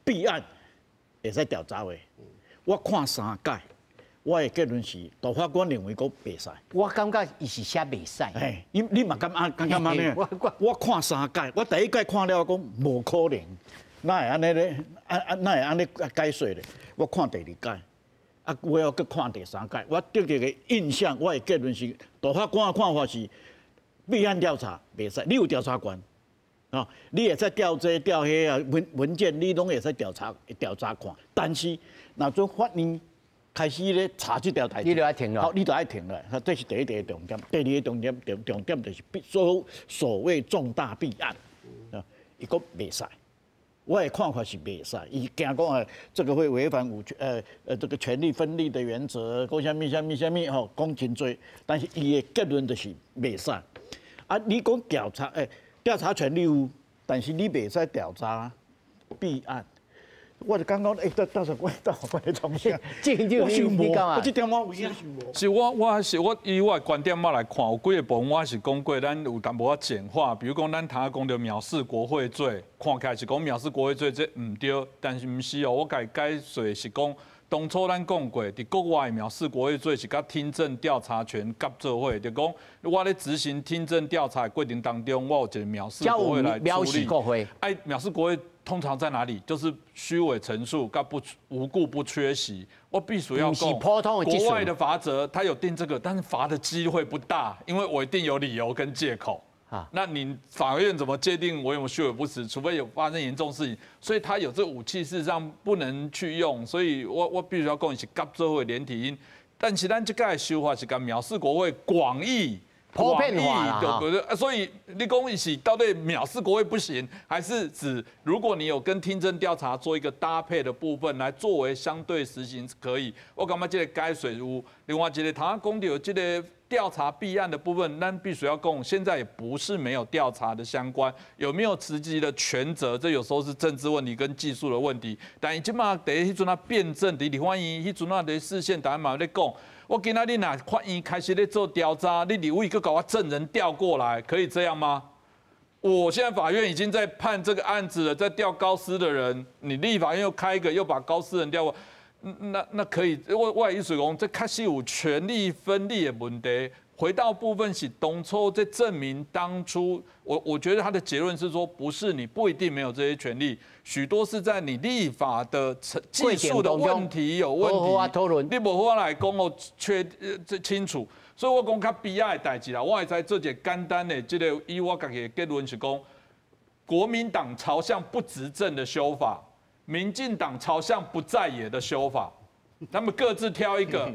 弊案会使调查的。我看3届，我的结论是，大法官认为讲袂使。我感觉伊是写袂使。哎，你嘛感觉呢？我看3届，我第一届看了讲无可能，哪会安尼咧？哪会安尼解说咧？我看第2届。我要去看第3届，我对这个印象，我的结论是，大法官的看法是，弊案调查袂使，你有调查权，啊，你会使调这调迄啊文件，你拢会使调查看，但是若做法院开始咧查这条代志，你就要停了，好，你就要停了，这是第一个重点，第二个重点就是所谓重大弊案，啊，伊讲袂使。我的看法是袂使，伊惊讲这个会违反这个权力分立的原则，讲什么吼，讲真多，但是伊的结论就是袂使。啊，你讲调查权利有，但是你袂使调查弊案。我就刚刚到时我来重新，我想无，我这点我有影想无。是我以我的观点来看，有几个部分我是讲过，咱有淡薄仔简化，比如讲咱头讲到藐视国会罪，看起来是讲藐视国会罪这唔对，但是唔是哦，我解说是讲。当初咱讲过，伫国外藐视国会罪是甲听证调查权合做伙，就讲我咧执行听证调查的过程当中，我有一个藐视国会来处理。藐视国会通常在哪里？就是虚伪陈述，甲无故不缺席。我必须要讲，国外的罚则它有定这个，但是罚的机会不大，因为我一定有理由跟借口。那你法院怎么界定我有虚伪不实？除非有发生严重事情，所以他有这武器，事实上不能去用。所以我必须要讲是合作会连体婴，但是咱这个修法是讲藐视国会广义。普遍化啦，对不对？所以你讲一起到底藐视国会不行，还是指如果你有跟听证调查做一个搭配的部分，来作为相对实行可以？我感觉这个该水污，另外一个台湾公有这个调查弊案的部分，咱必须要讲，现在也不是没有调查的相关，有没有实际的权责？这有时候是政治问题跟技术的问题。但起码第一阵啊辩证，伫立法院迄阵啊伫视线，大家嘛在讲。我今仔日若法院开始在做调查，你立委去搞我证人调过来，可以这样吗？我现在法院已经在判这个案子了，在调高司的人，你立法院又开一个，又把高司人调过，那可以？我意思讲，这确实有权力分立的问题。回到部分是当初在证明当初，我觉得他的结论是说，不是你不一定没有这些权利，许多是在你立法的技术的问题有问题，你无法来讲哦清楚，所以我讲较悲哀的代志啦，我会在做一个简单的这个以我家己的结论是讲，国民党朝向不执政的修法，民进党朝向不在野的修法。他们各自挑一个，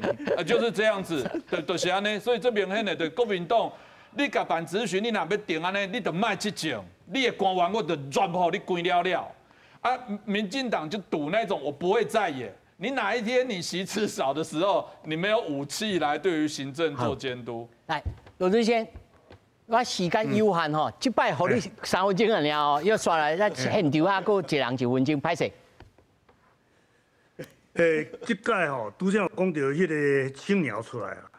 就是这样子，就是安尼。所以这边现在对国民党，你甲办咨询，你若要定安尼，你就卖这种，你的官员我就全部你关了了。啊，民进党就赌那种我不会在野，你哪一天你席次少的时候，你没有武器来对于行政做监督。来，罗志先，我时间有限吼，这摆互你3分钟了哦，要刷来咱现场啊，搁一人1分钟，歹势。这届吼，拄则有讲到迄个青鸟出来啦，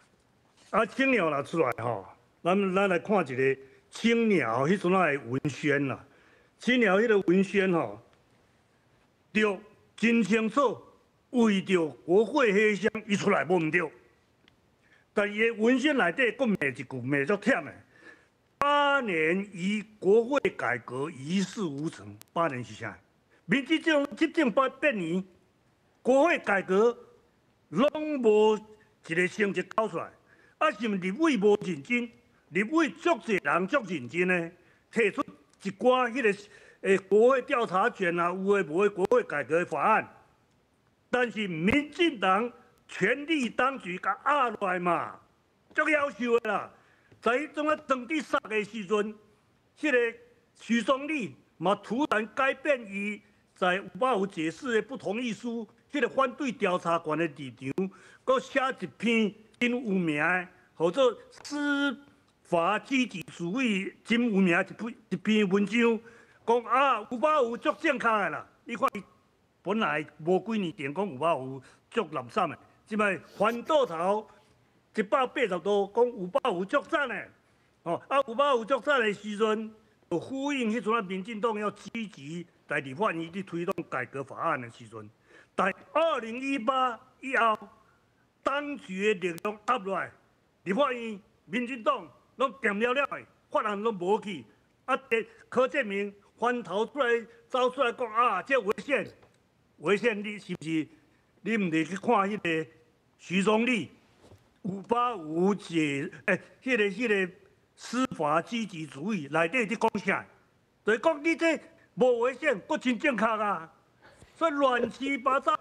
啊，青鸟若出来吼，咱来看一个青鸟迄阵仔的文宣啦，青鸟迄个文宣吼，对，真清楚，为着国会迄项伊出来无毋对，但伊的文宣内底佫骂一句，骂足忝的，8年以国会改革一事无成，8年是啥？民进党执政8年。国会改革拢无一个成绩交出来，啊，是毋立委无认真？立委足侪人足认真呢，提出一寡迄个国会调查权啊，有诶无诶国会改革的法案，但是民进党权力当局甲压落来嘛，足夭寿的啦。在迄种啊当地杀的时阵，迄个许宗力嘛突然改变伊在585解释的不同意书。迄个反对调查权的立场，佮写一篇真有名的，叫做司法机制处理真有名一篇文章，讲啊585足正确的啦。你看伊本来无几年前讲585足垃圾的，即摆环岛头180度，讲有饱有作战的，有饱有作战的时阵，就呼应迄阵啊，民进党要积极在立法院去推动改革法案的时阵，在2018以后，当局的力量压落来，立法院民进党拢掂了了的，法案拢无去，柯建铭翻头出来走出来讲啊，这违宪，你是不是？你唔得去看迄个徐宗立无法无解，迄个司法积极主义内底伫讲啥？就是讲你这无违宪，佫真正确啊！所以乱七八糟，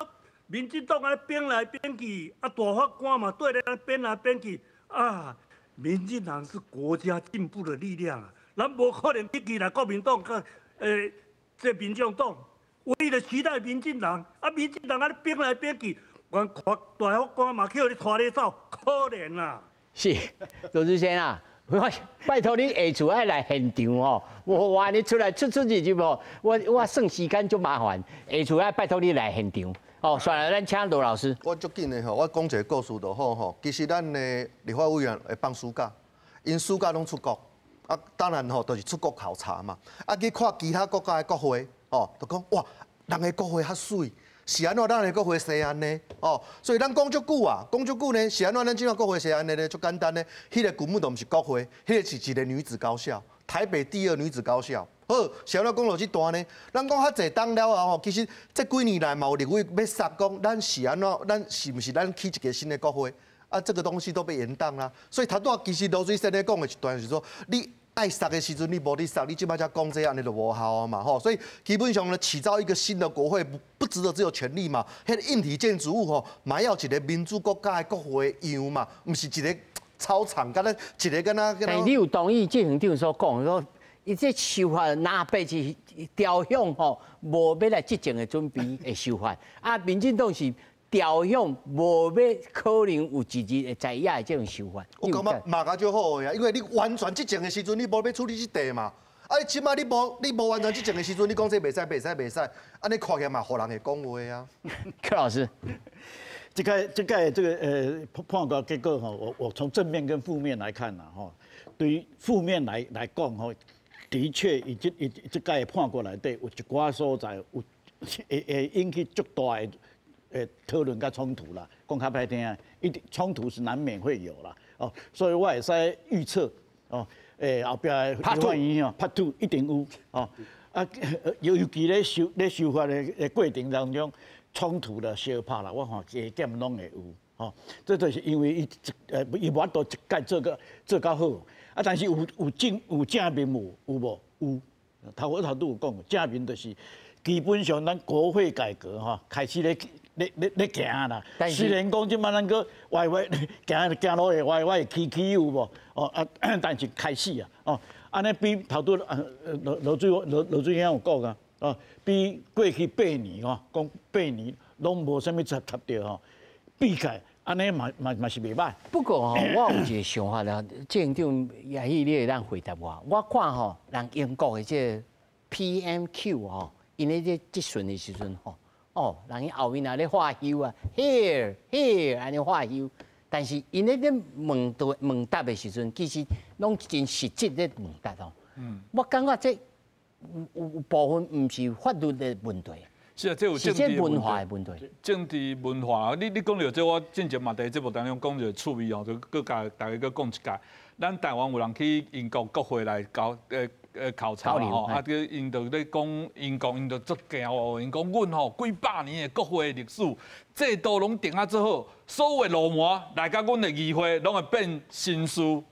民进党安尼变来变去，大法官嘛对咧变来变去啊！民进党是国家进步的力量啊，咱无可能去期待国民党甲这民众党。唯一的期待民进党，民进党安尼变来变去，大法官嘛叫你拖你走，可怜啦！是，罗志先啊，拜托你下厝爱来现场哦，我话你出来出入入哦，我算时间就麻烦，下厝爱拜托你来现场。哦，算了，咱请罗老师。我足紧的吼，我讲一个故事就好吼。其实咱的立法委员会放暑假，因暑假拢出国，当然吼，就是出国考察嘛。去看其他国家的国会。就讲哇，人的国会较水，是安怎咱的国会西安呢？所以咱讲足久啊，讲足久呢，是安怎咱即个国会西安呢？足简单呢，迄个根本都毋是国会，迄个是一个女子高校，台北第2女子高校。好，是安怎讲落这段呢？咱讲较济当了啊，其实这几年来嘛有立委要杀讲，咱是安怎？咱是毋是咱起一个新的国会？这个东西都被延宕啦。所以头拄其实罗水先咧讲的一段是说，你爱杀的时阵，你无你杀，你即摆才讲这样，你就无效啊嘛吼。所以基本上呢，起造一个新的国会，不值得只有权力嘛。迄个硬体建筑物吼，嘛要一个民主国家的国会样嘛，唔是一个操场，敢若一个敢若。但你有同意纪行长所讲说，伊这修法哪辈是调向吼，无要来执政的准备的修法，民进党是。调向无要可能有一日会在野的这种手法，我感觉嘛个就好呀，因为你完全执政的时阵，你无要处理这地嘛。起码你无完全执政的时阵，你讲这袂使，安尼看起来嘛，互人会讲话啊。柯老师，这个判决结果哈，我从正面跟负面来看呐哈，对于负面来讲哈，的确这个判决内底有一寡所在有会引起足大的。讨论甲冲突啦，讲较歹听，冲突是难免会有啦，所以我会使预测，后壁立法院Part 2一定有，尤其咧修法的过程当中，冲突的小拍啦，我看加减拢会有，这就是因为伊无法度一概做较好，但是有正面有无？有，头拄有讲，正面就是基本上咱国会改革开始咧行啦，虽然讲即摆咱个歪行路会歪起有无？但是开始啊，安尼比头拄罗水兄有讲啊，比过去8年讲8年拢无啥物插着比起来，安尼嘛是袂歹。不过我有一个想法啦，纪行长也许你会当回答我。我看人英国的这 PMQ 因咧这质询的时阵人伊后面咧画休啊 ，here 安尼画休，但是因咧问答的时阵，其实拢真实质咧问答我感觉这有部分唔是法律的问题，是啊，这有政治文化的问题。政治文化，你讲到这，我之前嘛在节目当中讲着趣味就各家大家搁讲一下，咱台湾有人去英国国会来搞考察啦因就咧讲英国因就足骄因讲阮几百年的国会历史制度拢定啊做好，所有的路线来甲阮的议会拢会变新书。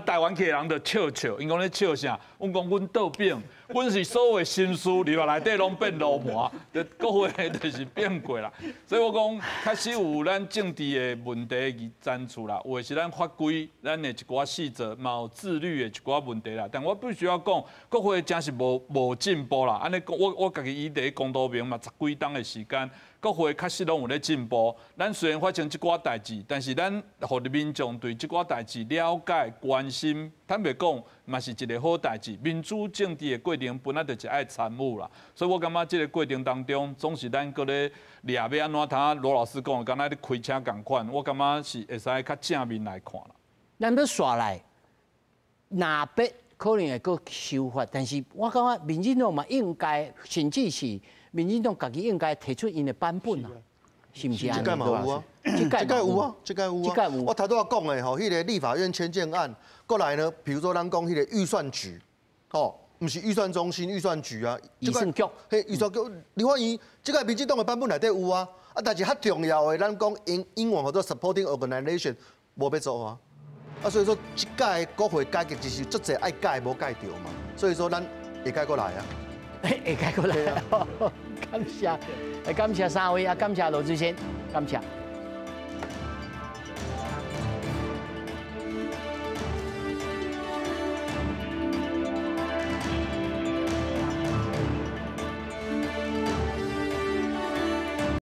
台湾客人就笑，因讲咧笑啥？阮讲阮倒变，阮是所有的新书里内底拢变路盘，就国会就是变过啦。所以我讲，确实有咱政治的问题而产出啦，有的是咱法规，咱的一寡细则，嘛有自律的一寡问题啦。但我必须要讲，国会真是无进步啦。安尼我家己以第一公道明嘛，10几冬的时间。国会确实拢有咧进步，咱虽然发生即寡代志，但是咱互民众对即寡代志了解、关关心，坦白讲，嘛是一个好代志。民主政治的过程本来就是爱参与啦，所以我感觉这个过程当中，总是咱搁咧抓要安怎？他罗老师讲，刚才咧开车共款，我感觉是会使较正面来看啦。咱要刷来，哪边可能会搁修法，但是我感觉民进党嘛应该，甚至是民进党家己应该提出因的版本啊。是不是？这届嘛有啊，这届有啊，这届有啊。我头拄仔讲的吼，迄个立法院迁建案，过来呢，比如说咱讲迄个预算局，吼，不是预算中心、预算局啊，预算局，嘿，预算局，你看伊这个民进党的版本内底有啊，但是较重要的，咱讲英文叫做 supporting organization， 无要做啊。所以说，这届国会改革就是足侪爱改无改掉嘛，所以说咱会改过来啊。会改过来啊！感谢，感谢三位啊，感谢罗志先，感谢。